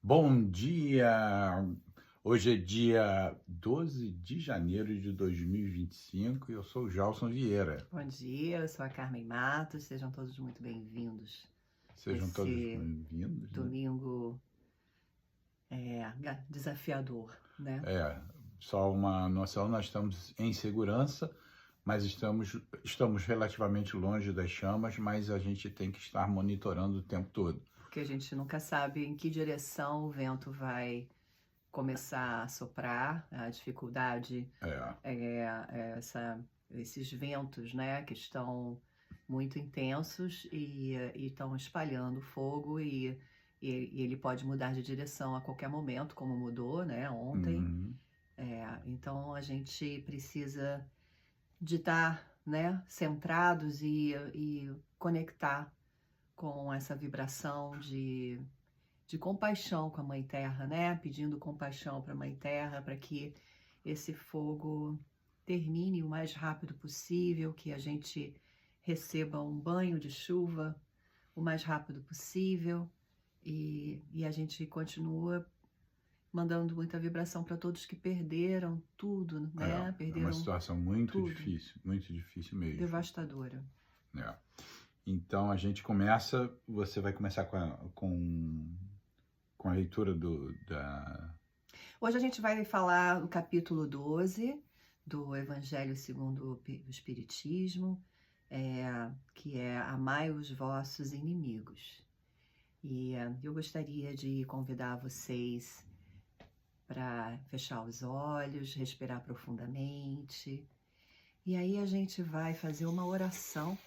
Bom dia! Hoje é dia 12 de janeiro de 2025 e eu sou o Gelson Vieira. Bom dia, eu sou a Carmen Matos, sejam todos muito bem-vindos. Sejam todos bem-vindos, né? Domingo desafiador, né? Só uma noção, nós estamos em segurança, mas estamos relativamente longe das chamas, mas a gente tem que estar monitorando o tempo todo. Porque a gente nunca sabe em que direção o vento vai começar a soprar, a dificuldade esses ventos, né, que estão muito intensos e estão espalhando fogo e ele pode mudar de direção a qualquer momento, como mudou, né, ontem. Uhum. Então a gente precisa de estar, né, centrados e conectar com essa vibração de compaixão com a Mãe Terra, né? Pedindo compaixão para a Mãe Terra, para que esse fogo termine o mais rápido possível, que a gente receba um banho de chuva o mais rápido possível e a gente continua mandando muita vibração para todos que perderam tudo, né? É uma situação muito tudo. difícil mesmo. Devastadora. Então a gente começa, você vai começar com a leitura Hoje a gente vai falar do capítulo 12 do Evangelho segundo o Espiritismo, que é Amai os vossos inimigos. E eu gostaria de convidar vocês para fechar os olhos, respirar profundamente. E aí a gente vai fazer uma oração,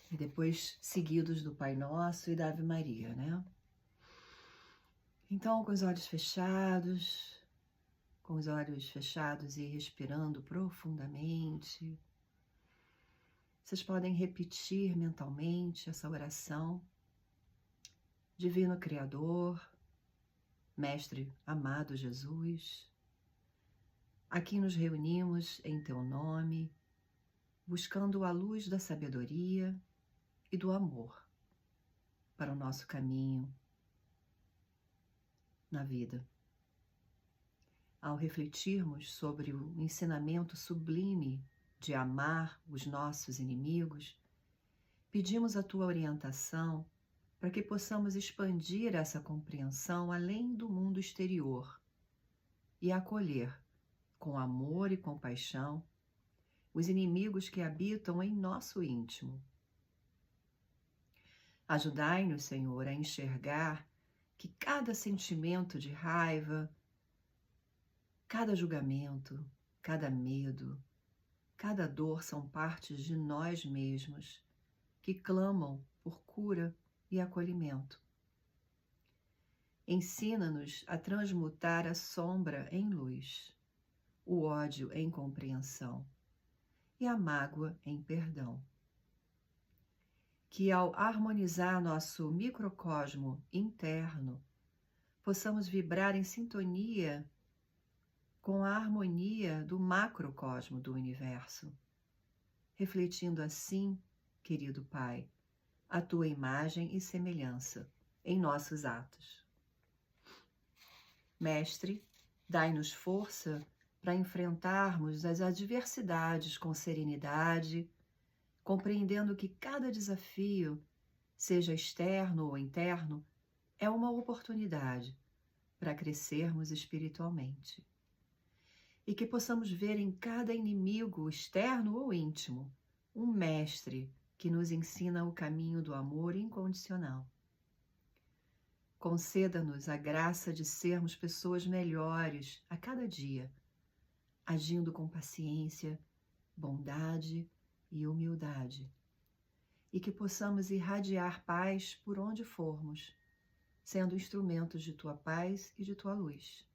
e depois seguidos do Pai Nosso e da Ave Maria, né? Então, com os olhos fechados e respirando profundamente, vocês podem repetir mentalmente essa oração. Divino Criador, Mestre amado Jesus, aqui nos reunimos em Teu nome, buscando a luz da sabedoria e do amor para o nosso caminho na vida. Ao refletirmos sobre o ensinamento sublime de amar os nossos inimigos, pedimos a Tua orientação para que possamos expandir essa compreensão além do mundo exterior e acolher, com amor e compaixão, os inimigos que habitam em nosso íntimo. Ajudai-nos, Senhor, a enxergar que cada sentimento de raiva, cada julgamento, cada medo, cada dor são partes de nós mesmos que clamam por cura e acolhimento. Ensina-nos a transmutar a sombra em luz, o ódio em compreensão e a mágoa em perdão. Que ao harmonizar nosso microcosmo interno, possamos vibrar em sintonia com a harmonia do macrocosmo do universo, refletindo assim, querido Pai, a Tua imagem e semelhança em nossos atos. Mestre, dai-nos força para enfrentarmos as adversidades com serenidade, compreendendo que cada desafio, seja externo ou interno, é uma oportunidade para crescermos espiritualmente. E que possamos ver em cada inimigo, externo ou íntimo, um mestre que nos ensina o caminho do amor incondicional. Conceda-nos a graça de sermos pessoas melhores a cada dia, agindo com paciência, bondade e humildade, e que possamos irradiar paz por onde formos, sendo instrumentos de Tua paz e de Tua luz.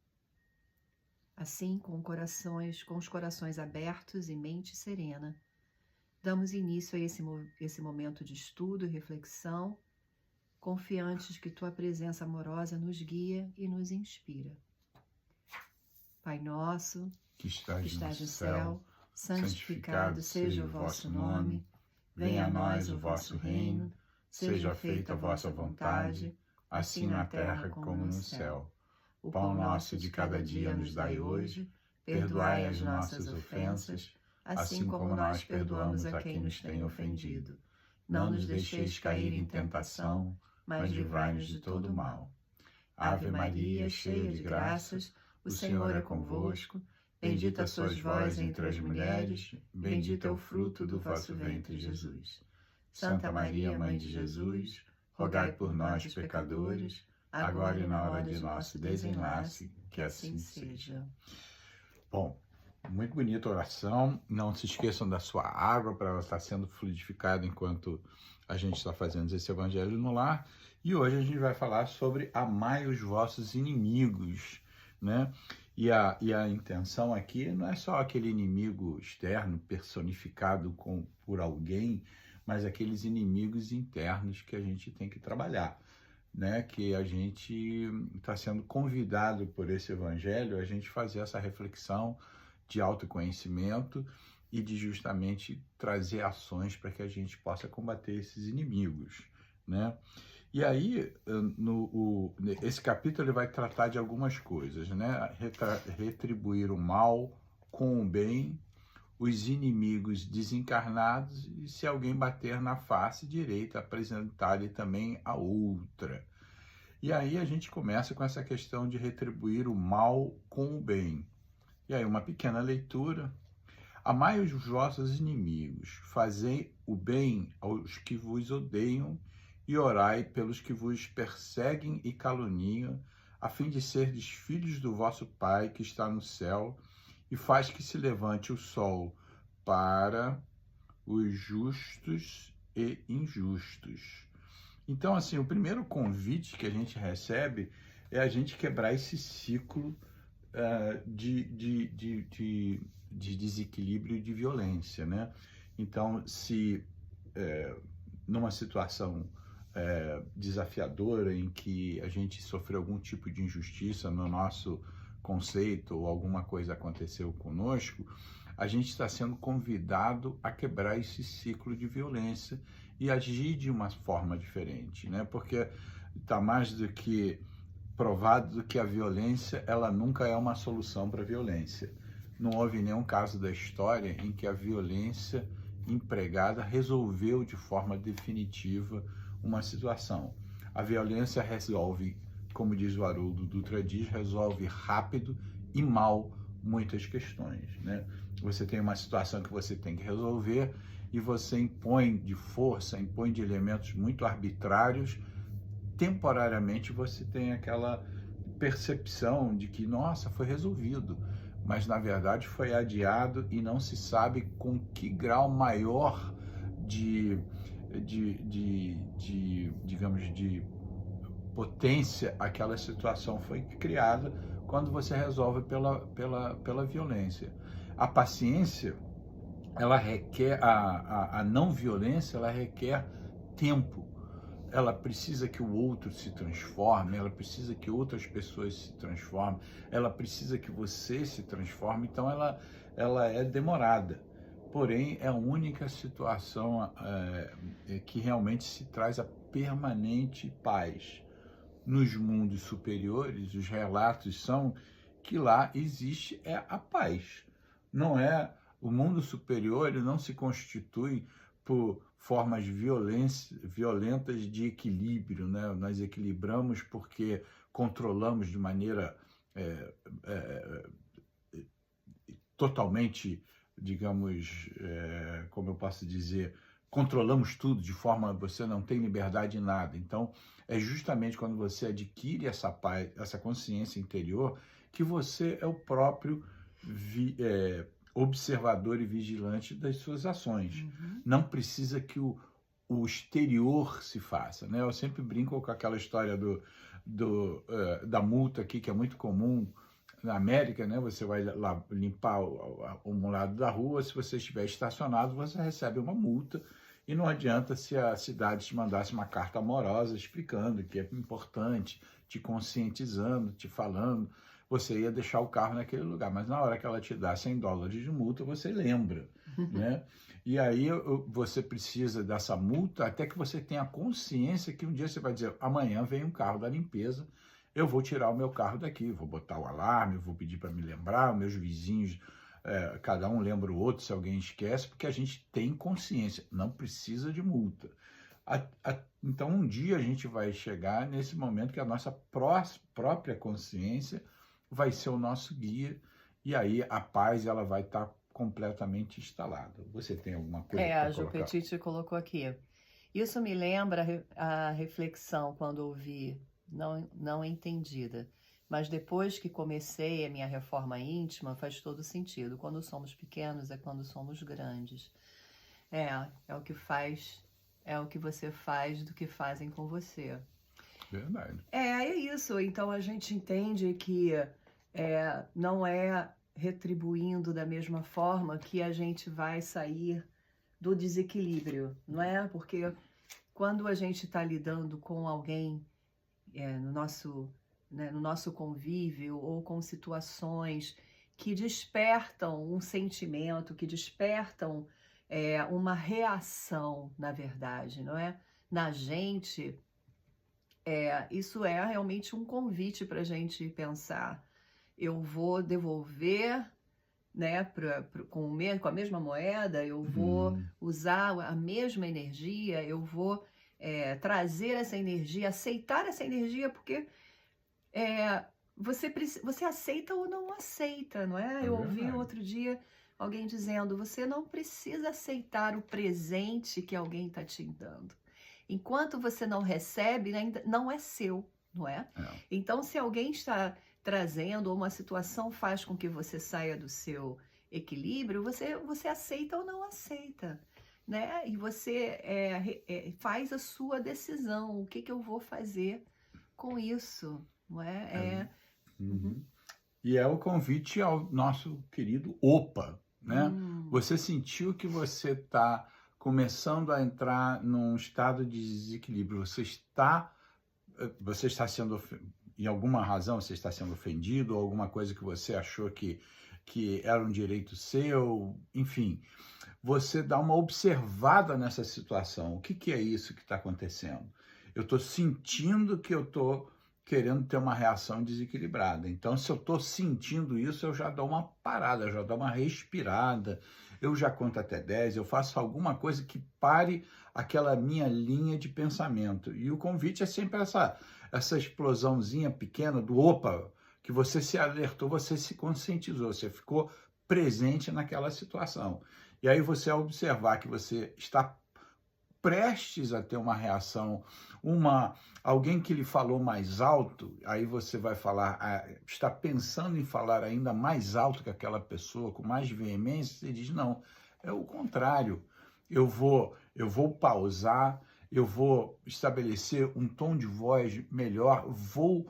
Assim, com os corações abertos e mente serena, damos início a esse momento de estudo e reflexão, confiantes que Tua presença amorosa nos guia e nos inspira. Pai nosso, que estás no céu, santificado seja o vosso nome, venha a nós o vosso reino, seja feita a vossa vontade, assim na terra como no céu. O pão nosso de cada dia nos dai hoje, perdoai as nossas ofensas, assim como nós perdoamos a quem nos tem ofendido. Não nos deixeis cair em tentação, mas livrai-nos de todo mal. Ave Maria, cheia de graças, o Senhor é convosco. Bendita sois vós entre as mulheres, bendito é o fruto do vosso ventre, Jesus. Santa Maria, Mãe de Jesus, rogai por nós, pecadores, agora e na hora de nosso desenlace, que assim seja. Bom, muito bonita oração. Não se esqueçam da sua água para ela estar sendo fluidificada enquanto a gente está fazendo esse evangelho no lar. E hoje a gente vai falar sobre amai os vossos inimigos, né? E a intenção aqui não é só aquele inimigo externo personificado por alguém, mas aqueles inimigos internos que a gente tem que trabalhar, né? Que a gente está sendo convidado por esse evangelho a gente fazer essa reflexão de autoconhecimento e de justamente trazer ações para que a gente possa combater esses inimigos, né? E aí, esse capítulo ele vai tratar de algumas coisas, né? Retribuir o mal com o bem, os inimigos desencarnados e se alguém bater na face direita, apresentar-lhe também a outra. E aí a gente começa com essa questão de retribuir o mal com o bem. E aí uma pequena leitura. Amai os vossos inimigos, fazei o bem aos que vos odeiam e orai pelos que vos perseguem e caluniam, a fim de serdes filhos do vosso Pai que está no céu, e faz que se levante o sol para os justos e injustos. Então, assim, o primeiro convite que a gente recebe é a gente quebrar esse ciclo de desequilíbrio e de violência, né? Então, se numa situação desafiadora em que a gente sofreu algum tipo de injustiça no nosso conceito ou alguma coisa aconteceu conosco, a gente está sendo convidado a quebrar esse ciclo de violência e agir de uma forma diferente, né? Porque está mais do que provado que a violência ela nunca é uma solução para a violência. Não houve nenhum caso da história em que a violência empregada resolveu de forma definitiva uma situação. A violência resolve, como diz o Haroldo Dutra Dias, resolve rápido e mal muitas questões, né? Você tem uma situação que você tem que resolver e você impõe de força, impõe de elementos muito arbitrários. Temporariamente você tem aquela percepção de que, nossa, foi resolvido, mas na verdade foi adiado e não se sabe com que grau maior digamos, de potência aquela situação foi criada quando você resolve pela violência. A paciência, ela requer, a não violência, ela requer tempo. Ela precisa que o outro se transforme, ela precisa que outras pessoas se transformem, ela precisa que você se transforme, então ela é demorada. Porém, é a única situação que realmente se traz a permanente paz. Nos mundos superiores, os relatos são que lá existe a paz. Não é o mundo superior, ele não se constitui por formas violentas de equilíbrio, né? Nós equilibramos porque controlamos de maneira totalmente, digamos, como eu posso dizer, controlamos tudo de forma que você não tem liberdade em nada. Então, é justamente quando você adquire essa paz, essa consciência interior, que você é o próprio observador e vigilante das suas ações. Uhum. Não precisa que o exterior se faça, né? Eu sempre brinco com aquela história da multa aqui, que é muito comum na América, né? Você vai lá limpar um lado da rua, se você estiver estacionado, você recebe uma multa, e não adianta se a cidade te mandasse uma carta amorosa explicando que é importante, te conscientizando, te falando. você ia deixar o carro naquele lugar. Mas na hora que ela te dá $100 de multa, você lembra, né? E aí você precisa dessa multa até que você tenha consciência que um dia você vai dizer, amanhã vem um carro da limpeza, eu vou tirar o meu carro daqui, vou botar o alarme, vou pedir para me lembrar, meus vizinhos, cada um lembra o outro se alguém esquece, porque a gente tem consciência, não precisa de multa. Então um dia a gente vai chegar nesse momento que a nossa própria consciência vai ser o nosso guia, e aí a paz ela vai estar completamente instalada. Você tem alguma coisa para A Ju colocar? Petit colocou aqui. Isso me lembra a reflexão quando ouvi, não entendida. Mas depois que comecei a minha reforma íntima, faz todo sentido. Quando somos pequenos é quando somos grandes. É o que faz, é o que você faz do que fazem com você. Verdade. É isso. Então a gente entende que não é retribuindo da mesma forma que a gente vai sair do desequilíbrio, não é? Porque quando a gente está lidando com alguém no nosso convívio ou com situações que despertam um sentimento, que despertam uma reação, na verdade, não é? Na gente, isso é realmente um convite para a gente pensar. Eu vou devolver, né, com a mesma moeda, eu vou usar a mesma energia, eu vou trazer essa energia, aceitar essa energia, porque você aceita ou não aceita, não é? Eu ouvi outro dia alguém dizendo, você não precisa aceitar o presente que alguém está te dando. Enquanto você não recebe, ainda não é seu, não é? Então, se alguém está trazendo, ou uma situação faz com que você saia do seu equilíbrio, você aceita ou não aceita, né? E você faz a sua decisão, o que eu vou fazer com isso, não é? E é o convite ao nosso querido OPA, né? Você sentiu que você está começando a entrar num estado de desequilíbrio, você está sendo, em alguma razão, você está sendo ofendido, ou alguma coisa que você achou que era um direito seu, enfim, você dá uma observada nessa situação. O que é isso que está acontecendo? Eu estou sentindo que eu estou querendo ter uma reação desequilibrada. Então, se eu estou sentindo isso, eu já dou uma parada, eu já dou uma respirada, eu já conto até 10, eu faço alguma coisa que pare aquela minha linha de pensamento. E o convite é sempre essa explosãozinha pequena do opa, que você se alertou, você se conscientizou, você ficou presente naquela situação. E aí você, ao observar que você está prestes a ter uma reação, alguém que lhe falou mais alto, aí você vai falar, está pensando em falar ainda mais alto que aquela pessoa, com mais veemência, você diz, não, é o contrário, eu vou pausar, eu vou estabelecer um tom de voz melhor, vou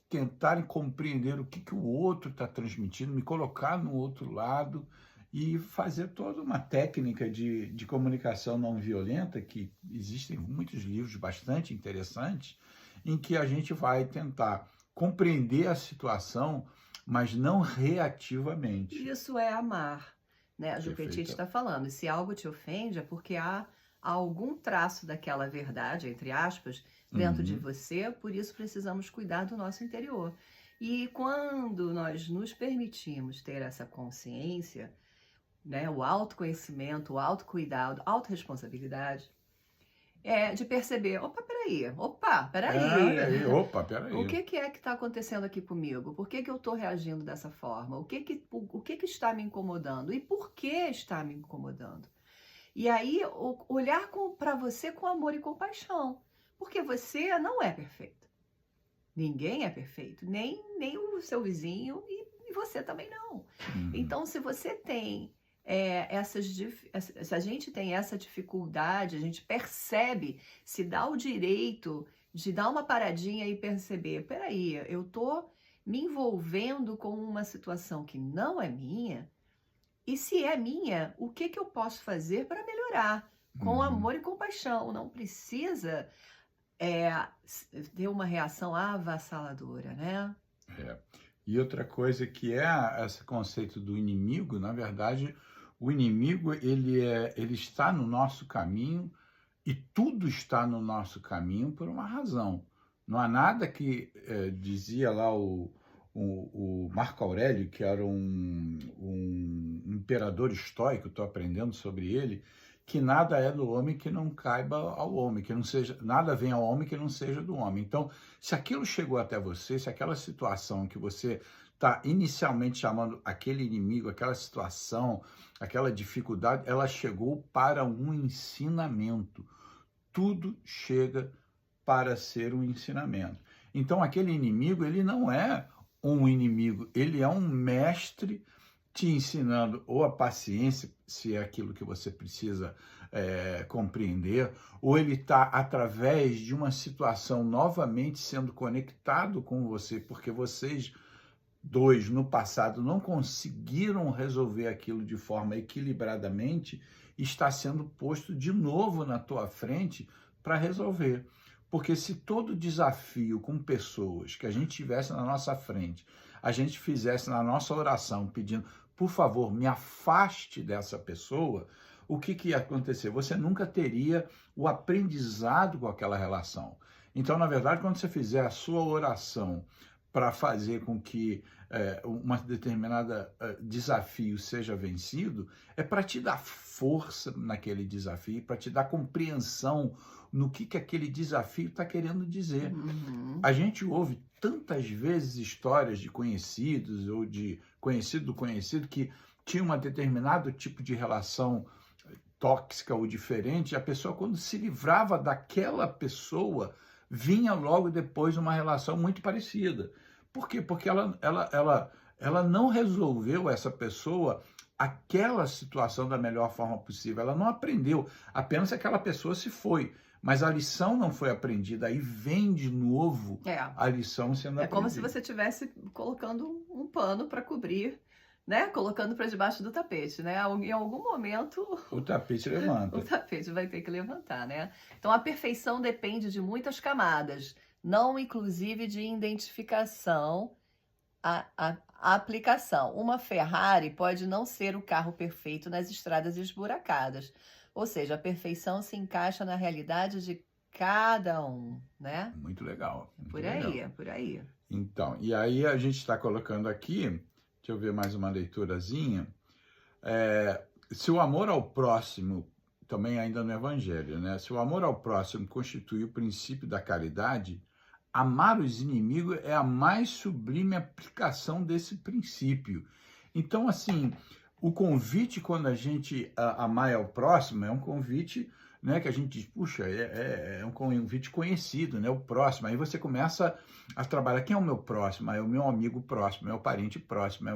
tentar compreender o que o outro está transmitindo, me colocar no outro lado, e fazer toda uma técnica de comunicação não violenta, que existem muitos livros bastante interessantes, em que a gente vai tentar compreender a situação, mas não reativamente. Isso é amar, né? A Ju Petit está falando, e se algo te ofende é porque há algum traço daquela verdade, entre aspas, dentro de você, por isso precisamos cuidar do nosso interior. E quando nós nos permitimos ter essa consciência, né, o autoconhecimento, o autocuidado, autorresponsabilidade, de perceber, peraí. O que é que está acontecendo aqui comigo? Por que eu estou reagindo dessa forma? O que está me incomodando? E por que está me incomodando? E aí, olhar para você com amor e compaixão, porque você não é perfeito. Ninguém é perfeito, nem o seu vizinho e você também não. Então, se você tem se a gente tem essa dificuldade, a gente percebe, se dá o direito de dar uma paradinha e perceber, peraí, eu tô me envolvendo com uma situação que não é minha, e se é minha, o que eu posso fazer para melhorar? Com amor e compaixão, não precisa ter uma reação avassaladora, né? É. E outra coisa que é esse conceito do inimigo, na verdade, o inimigo ele está no nosso caminho e tudo está no nosso caminho por uma razão. Não há nada que dizia lá o Marco Aurélio, que era um imperador estoico, estou aprendendo sobre ele, que nada é do homem que não caiba ao homem, que não seja, nada vem ao homem que não seja do homem. Então, se aquilo chegou até você, se aquela situação que você está inicialmente chamando aquele inimigo, aquela situação, aquela dificuldade, ela chegou para um ensinamento. Tudo chega para ser um ensinamento. Então, aquele inimigo, ele não é um inimigo, ele é um mestre te ensinando ou a paciência, se é aquilo que você precisa compreender, ou ele está através de uma situação novamente sendo conectado com você, porque vocês dois no passado não conseguiram resolver aquilo de forma equilibradamente, está sendo posto de novo na tua frente para resolver. Porque se todo desafio com pessoas que a gente tivesse na nossa frente, a gente fizesse na nossa oração pedindo, por favor, me afaste dessa pessoa, o que ia acontecer? Você nunca teria o aprendizado com aquela relação. Então, na verdade, quando você fizer a sua oração para fazer com que uma determinada desafio seja vencido, é para te dar força naquele desafio, para te dar compreensão no que aquele desafio está querendo dizer. Uhum. A gente ouve tantas vezes histórias de conhecidos ou de conhecido do conhecido que tinha um determinado tipo de relação tóxica ou diferente, a pessoa, quando se livrava daquela pessoa, vinha logo depois uma relação muito parecida. Por quê? Porque ela não resolveu essa pessoa aquela situação da melhor forma possível. Ela não aprendeu, apenas aquela pessoa se foi. Mas a lição não foi aprendida, aí vem de novo a lição sendo aprendida. É como se você estivesse colocando um pano para cobrir, né? Colocando para debaixo do tapete, né? Em algum momento o tapete levanta. O tapete vai ter que levantar, né? Então a perfeição depende de muitas camadas, não inclusive de identificação, a aplicação. Uma Ferrari pode não ser o carro perfeito nas estradas esburacadas. Ou seja, a perfeição se encaixa na realidade de cada um, né? Muito legal. Muito por legal. aí, por aí. Então, e aí a gente está colocando aqui, deixa eu ver mais uma leiturazinha, se o amor ao próximo, também ainda no Evangelho, né? Se o amor ao próximo constitui o princípio da caridade, amar os inimigos é a mais sublime aplicação desse princípio. Então, assim, o convite, quando a gente amar ao próximo, é um convite, né, que a gente diz, puxa, é um convite conhecido, né, o próximo. Aí você começa a trabalhar, quem é o meu próximo? É o meu amigo próximo, é o parente próximo,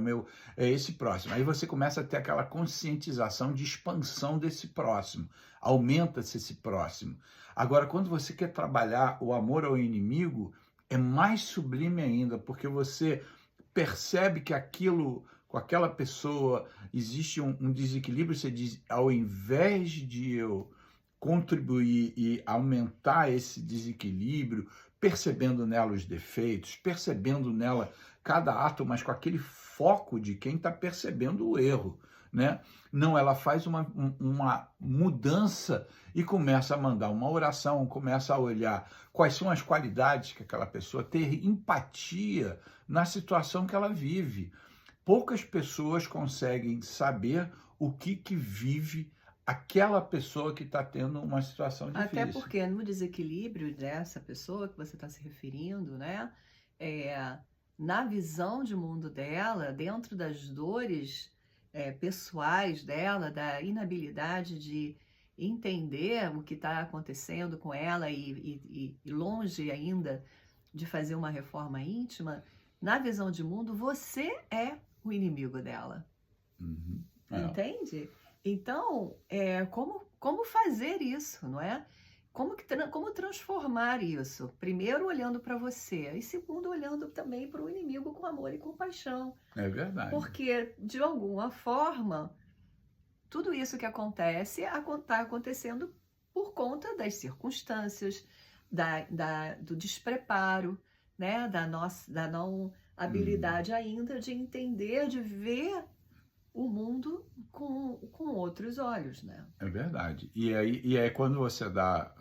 é esse próximo. Aí você começa a ter aquela conscientização de expansão desse próximo, aumenta-se esse próximo. Agora, quando você quer trabalhar o amor ao inimigo, é mais sublime ainda, porque você percebe que aquilo, com aquela pessoa, existe um desequilíbrio. Você diz, ao invés de eu contribuir e aumentar esse desequilíbrio, percebendo nela os defeitos, percebendo nela cada ato, mas com aquele foco de quem está percebendo o erro, né? Não, ela faz uma mudança e começa a mandar uma oração, começa a olhar quais são as qualidades que aquela pessoa tem, ter empatia na situação que ela vive. Poucas pessoas conseguem saber o que vive aquela pessoa que está tendo uma situação difícil. Até porque no desequilíbrio dessa pessoa que você está se referindo, né? Na visão de mundo dela, dentro das dores pessoais dela, da inabilidade de entender o que está acontecendo com ela e longe ainda de fazer uma reforma íntima, na visão de mundo, você é o inimigo dela. Uhum. Entende? Então, como fazer isso, não é? Como transformar isso? Primeiro, olhando para você, e segundo, olhando também para o inimigo com amor e compaixão. É verdade. Porque, de alguma forma, tudo isso que acontece está acontecendo por conta das circunstâncias, do despreparo, né? da não habilidade ainda de entender, de ver o mundo com outros olhos, né? É verdade. E aí quando você dá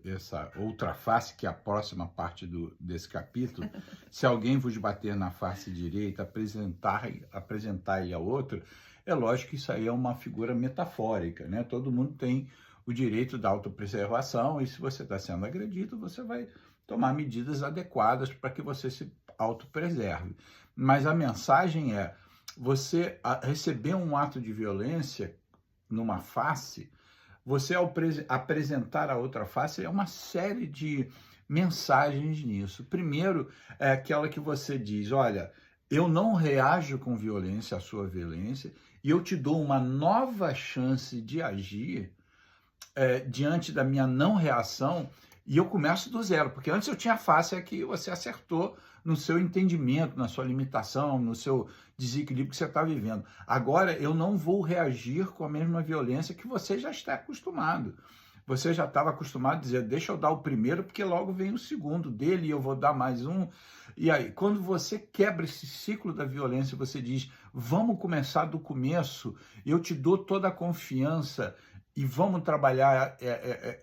essa outra face, que é a próxima parte desse capítulo, se alguém vos bater na face direita, apresentar-lhe a outra, é lógico que isso aí é uma figura metafórica, né? Todo mundo tem o direito da autopreservação, e se você está sendo agredido, você vai tomar medidas adequadas para que você se autopreserve. Mas a mensagem é: você receber um ato de violência numa face, você ao apresentar a outra face, é uma série de mensagens nisso. Primeiro, é aquela que você diz: olha, eu não reajo com violência à sua violência e eu te dou uma nova chance de agir diante da minha não reação, e eu começo do zero, porque antes eu tinha a face que você acertou no seu entendimento, na sua limitação, no seu desequilíbrio que você está vivendo. Agora eu não vou reagir com a mesma violência que você já está acostumado. Você já estava acostumado a dizer: deixa eu dar o primeiro, porque logo vem o segundo dele e eu vou dar mais um. E aí, quando você quebra esse ciclo da violência, você diz: vamos começar do começo, eu te dou toda a confiança e vamos trabalhar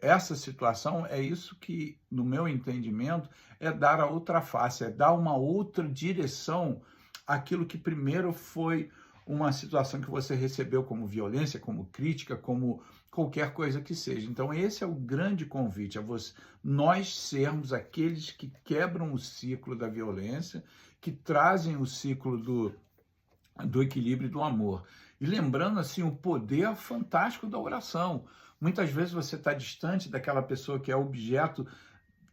essa situação. É isso que, no meu entendimento, é dar a outra face, é dar uma outra direção àquilo que primeiro foi uma situação que você recebeu como violência, como crítica, como qualquer coisa que seja. Então esse é o grande convite, nós sermos aqueles que quebram o ciclo da violência, que trazem o ciclo do equilíbrio e do amor. E lembrando assim o poder fantástico da oração. Muitas vezes você está distante daquela pessoa que é objeto,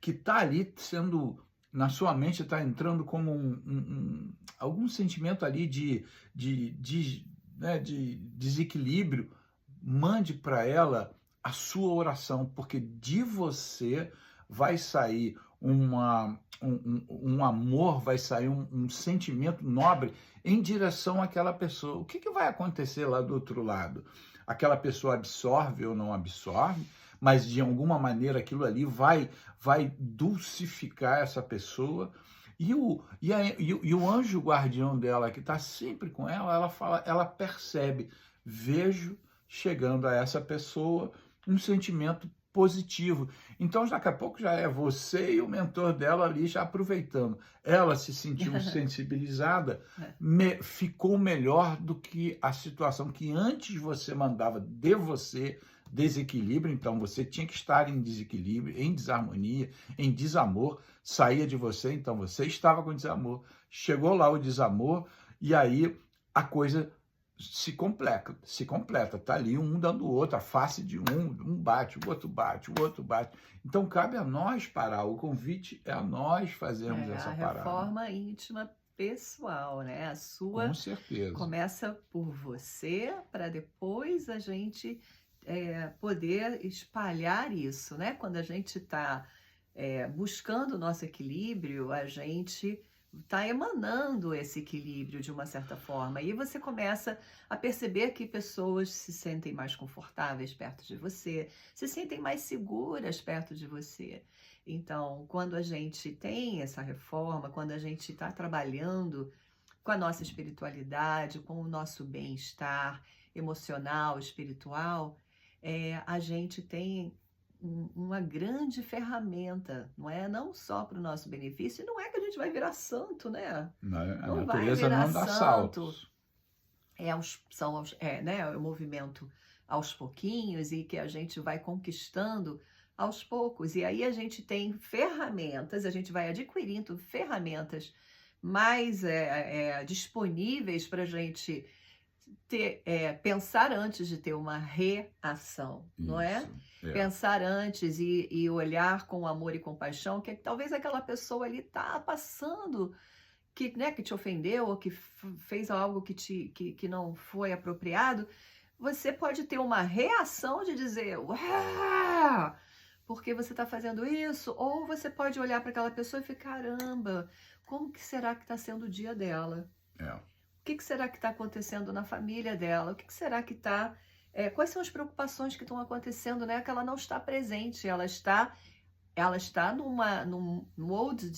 que está ali sendo, na sua mente, está entrando como algum sentimento ali de desequilíbrio. Mande para ela a sua oração, porque de você vai sair um amor, vai sair um sentimento nobre em direção àquela pessoa. O que vai acontecer lá do outro lado? Aquela pessoa absorve ou não absorve, mas de alguma maneira aquilo ali vai dulcificar essa pessoa. E o anjo guardião dela, que está sempre com ela fala, ela percebe: vejo chegando a essa pessoa um sentimento positivo. Então, daqui a pouco já é você e o mentor dela ali já aproveitando. Ela se sentiu sensibilizada, ficou melhor do que a situação que antes você mandava de você desequilíbrio. Então, você tinha que estar em desequilíbrio, em desarmonia, em desamor, saía de você, então você estava com desamor. Chegou lá o desamor e aí a coisa se completa, tá ali um dando o outro, a face de um bate, o outro bate, o outro bate. Então cabe a nós parar, o convite é a nós fazermos essa parada. A reforma íntima pessoal, né? A sua com certeza começa por você, para depois a gente poder espalhar isso, né? Quando a gente está buscando o nosso equilíbrio, a gente está emanando esse equilíbrio de uma certa forma. E você começa a perceber que pessoas se sentem mais confortáveis perto de você, se sentem mais seguras perto de você. Então, quando a gente tem essa reforma, quando a gente está trabalhando com a nossa espiritualidade, com o nosso bem-estar emocional, espiritual, a gente tem uma grande ferramenta, não é? Não só para o nosso benefício, não é que a gente vai virar santo, né? A natureza não dá saltos. É o movimento aos pouquinhos e que a gente vai conquistando aos poucos. E aí a gente tem ferramentas, a gente vai adquirindo ferramentas mais disponíveis para a gente pensar antes de ter uma reação, não é? Pensar antes e olhar com amor e compaixão que talvez aquela pessoa ali está passando, que te ofendeu ou que fez algo que não foi apropriado. Você pode ter uma reação de dizer: uau, porque você está fazendo isso? Ou você pode olhar para aquela pessoa e ficar: caramba, como que será que está sendo o dia dela? O que será que está acontecendo na família dela? O que será que está... quais são as preocupações que estão acontecendo, né? Que ela não está presente, ela está num mode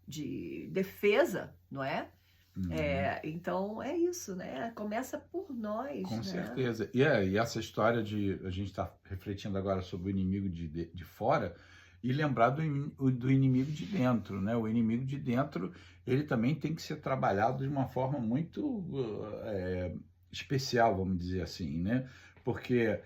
de defesa, não é? Uhum. Então é isso, né? Começa por nós, Com né? certeza. E essa história de a gente está refletindo agora sobre o inimigo de fora e lembrar do inimigo de dentro, né? O inimigo de dentro, ele também tem que ser trabalhado de uma forma muito especial, vamos dizer assim, né? Porque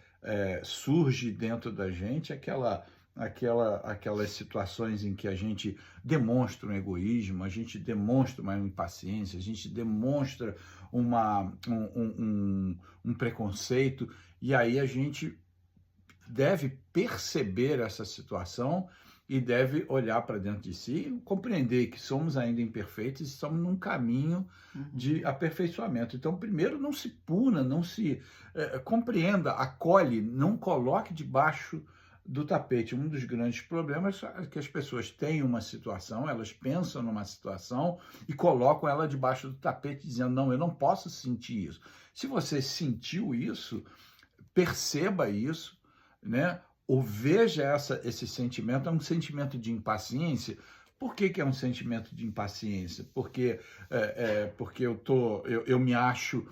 surge dentro da gente aquelas situações em que a gente demonstra um egoísmo, a gente demonstra uma impaciência, a gente demonstra um preconceito, e aí a gente deve perceber essa situação e deve olhar para dentro de si e compreender que somos ainda imperfeitos e estamos num caminho de aperfeiçoamento. Então, primeiro, não se puna, não se compreenda, acolhe, não coloque debaixo do tapete. Um dos grandes problemas é que as pessoas têm uma situação, elas pensam numa situação e colocam ela debaixo do tapete, dizendo, não, eu não posso sentir isso. Se você sentiu isso, perceba isso, né? Ou veja esse sentimento, é um sentimento de impaciência. Por que é um sentimento de impaciência? Porque eu me acho,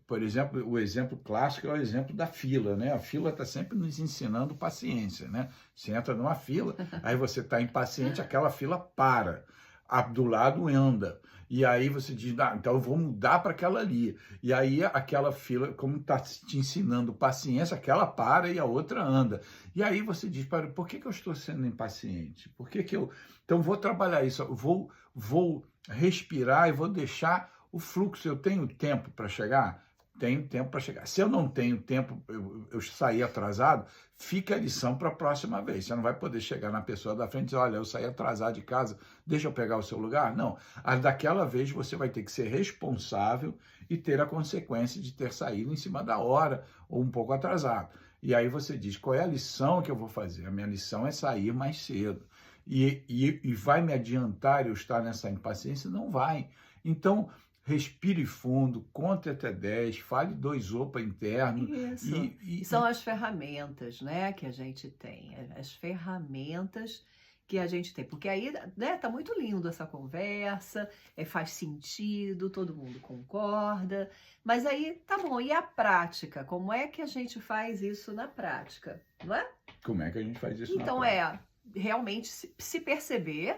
por exemplo, o exemplo clássico é o exemplo da fila, né? A fila está sempre nos ensinando paciência, né? Você entra numa fila, aí você está impaciente, aquela fila para, do lado anda. E aí você diz, então eu vou mudar para aquela ali. E aí aquela fila, como está te ensinando paciência, aquela para e a outra anda. E aí você diz, por que eu estou sendo impaciente? Por que eu... Então vou trabalhar isso, eu vou respirar e vou deixar o fluxo. Eu tenho tempo para chegar? Tenho tempo para chegar. Se eu não tenho tempo, eu sair atrasado, fica a lição para a próxima vez. Você não vai poder chegar na pessoa da frente e dizer, olha, eu saí atrasado de casa, deixa eu pegar o seu lugar. Não. Daquela vez você vai ter que ser responsável e ter a consequência de ter saído em cima da hora ou um pouco atrasado. E aí você diz, qual é a lição que eu vou fazer? A minha lição é sair mais cedo. E vai me adiantar eu estar nessa impaciência? Não vai. Então, respire fundo, conte até 10, fale 2 opa interno. Isso. São as ferramentas, né, que a gente tem. As ferramentas que a gente tem. Porque aí, né, tá muito lindo essa conversa, faz sentido, todo mundo concorda. Mas aí, tá bom, e a prática? Como é que a gente faz isso na prática? Não é? Como é que a gente faz isso então, na prática? Realmente se perceber,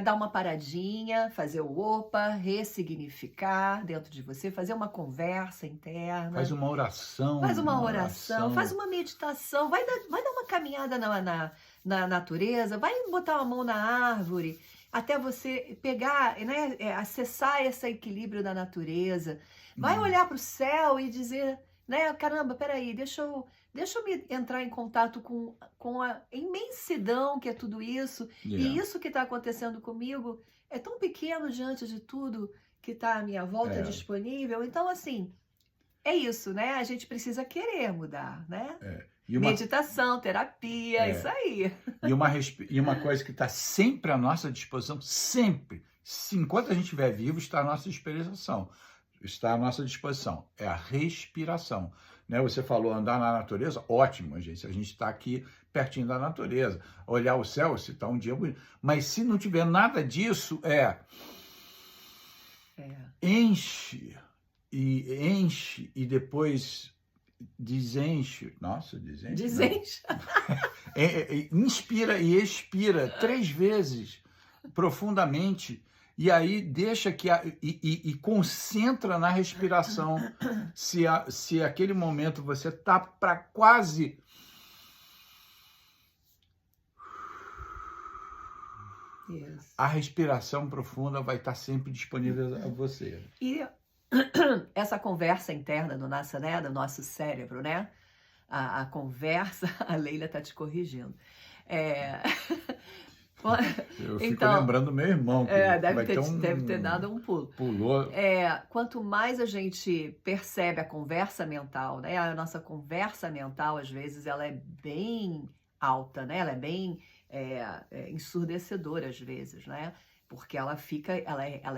dar uma paradinha, fazer o opa, ressignificar dentro de você, fazer uma conversa interna. Faz uma oração. Faz uma oração, faz uma meditação, vai dar uma caminhada na natureza, vai botar a mão na árvore, até você pegar, né, acessar esse equilíbrio da natureza. Vai olhar para o céu e dizer, né, caramba, peraí, deixa eu me entrar em contato com a imensidão que é tudo isso, e isso que está acontecendo comigo é tão pequeno diante de tudo que está à minha volta disponível. Então, assim, é isso, né? A gente precisa querer mudar, né? Meditação, terapia, isso aí. E uma coisa que está sempre à nossa disposição, sempre, enquanto a gente estiver vivo, está à nossa disposição. Está à nossa disposição, é a respiração. Né? Você falou andar na natureza, ótimo, gente. A gente está aqui pertinho da natureza. Olhar o céu, se está um dia bonito. Mas se não tiver nada disso, enche e depois desenche. Nossa, desenche. Desenche. Inspira e expira 3 vezes profundamente. E aí deixa e concentra na respiração. Se aquele momento você tá para quase a respiração profunda vai estar sempre disponível a você. E essa conversa interna do nosso cérebro, né? A conversa, a Leila tá te corrigindo. Eu fico lembrando do meu irmão. Que deve ter dado um pulo. Pulou. Quanto mais a gente percebe a conversa mental, né? A nossa conversa mental, às vezes, ela é bem alta, né? Ela é bem ensurdecedora, às vezes, né? Porque ela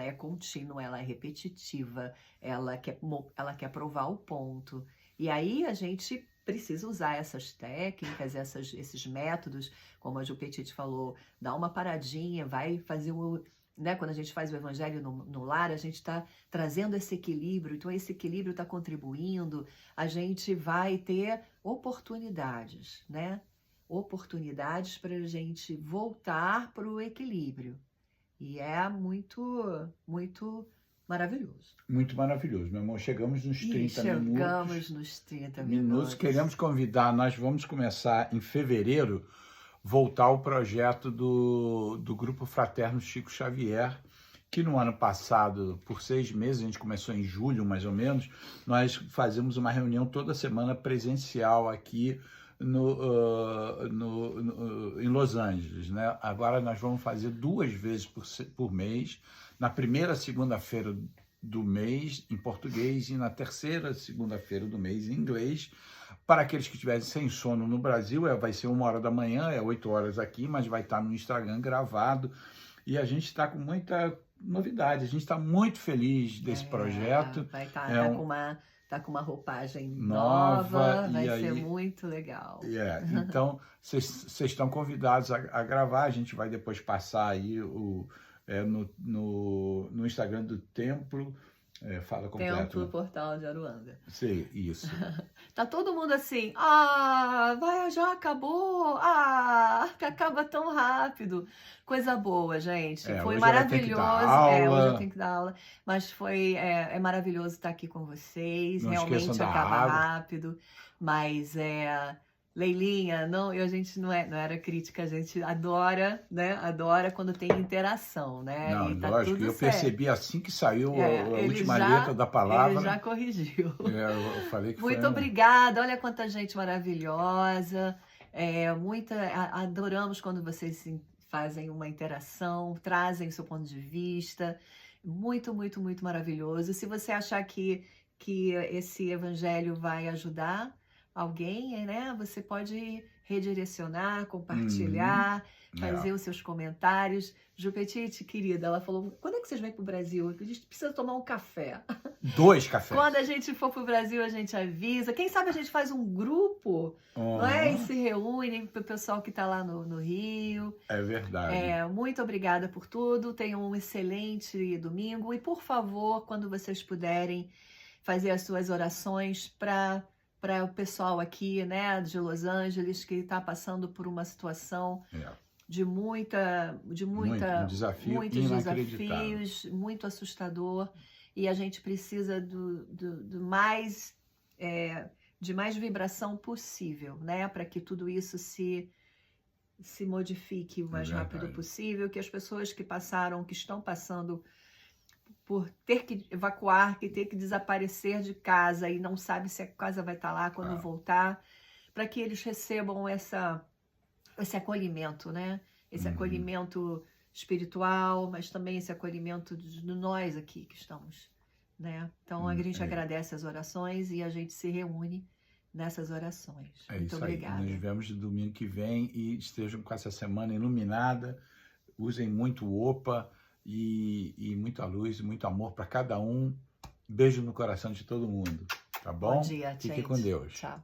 é contínua, ela é repetitiva, ela quer provar o ponto. E aí a gente precisa usar essas técnicas, esses métodos, como a Ju Petit falou, dá uma paradinha, vai fazer o... Né, quando a gente faz o evangelho no lar, a gente está trazendo esse equilíbrio, então esse equilíbrio está contribuindo, a gente vai ter oportunidades, né? Oportunidades para a gente voltar para o equilíbrio. E é muito, muito maravilhoso. Muito maravilhoso, meu amor. Chegamos nos 30 minutos. Chegamos nos 30 minutos. Queremos convidar, nós vamos começar em fevereiro, voltar ao projeto do Grupo Fraterno Chico Xavier, que no ano passado, por 6 meses, a gente começou em julho mais ou menos, nós fazemos uma reunião toda semana presencial aqui em Los Angeles, né? Agora nós vamos fazer 2 vezes por mês, na primeira segunda-feira do mês em português e na terceira segunda-feira do mês em inglês. Para aqueles que estiverem sem sono no Brasil, vai ser 1h da manhã, 8 horas aqui, mas vai estar no Instagram gravado. E a gente está com muita novidade, a gente está muito feliz desse projeto. Vai estar com uma roupagem nova, vai ser muito legal. Então, vocês estão convidados a gravar, a gente vai depois passar aí no Instagram do Templo. Fala completo. Templo Portal de Aruanda. Sim, isso. Tá todo mundo assim, já acabou, que acaba tão rápido. Coisa boa, gente. Foi maravilhoso. Hoje eu tenho que dar aula. Mas é maravilhoso estar aqui com vocês. Não realmente acaba rápido. Mas Leilinha, a gente não era crítica, a gente adora, né? Adora quando tem interação, né? Não, tá lógico, eu percebi assim que saiu a última letra da palavra. Ele já corrigiu. Eu falei que muito obrigada, olha quanta gente maravilhosa. Adoramos quando vocês fazem uma interação, trazem o seu ponto de vista. Muito, muito, muito maravilhoso. Se você achar que esse evangelho vai ajudar alguém, né? Você pode redirecionar, compartilhar, fazer os seus comentários. Ju Petit, querida, ela falou, quando é que vocês vêm pro Brasil? A gente precisa tomar um café. 2 cafés. Quando a gente for pro Brasil, a gente avisa. Quem sabe a gente faz um grupo, não é? E se reúne pro pessoal que tá lá no Rio. É verdade. Muito obrigada por tudo. Tenham um excelente domingo. E, por favor, quando vocês puderem fazer as suas orações para o pessoal aqui, né, de Los Angeles, que está passando por uma situação de muitos desafios, muito assustador, e a gente precisa de mais vibração possível, né, para que tudo isso se modifique o mais rápido possível, que as pessoas que estão passando por ter que evacuar, que ter que desaparecer de casa e não sabe se a casa vai estar lá quando voltar, para que eles recebam esse acolhimento, né? Esse acolhimento espiritual, mas também esse acolhimento de nós aqui que estamos, né? Então a gente agradece as orações e a gente se reúne nessas orações. Muito obrigada. Nos vemos no domingo que vem e estejam com essa semana iluminada. Usem muito o OPA. E muita luz, muito amor para cada um. Beijo no coração de todo mundo, tá bom? Bom dia, gente. Fique com Deus. Tchau.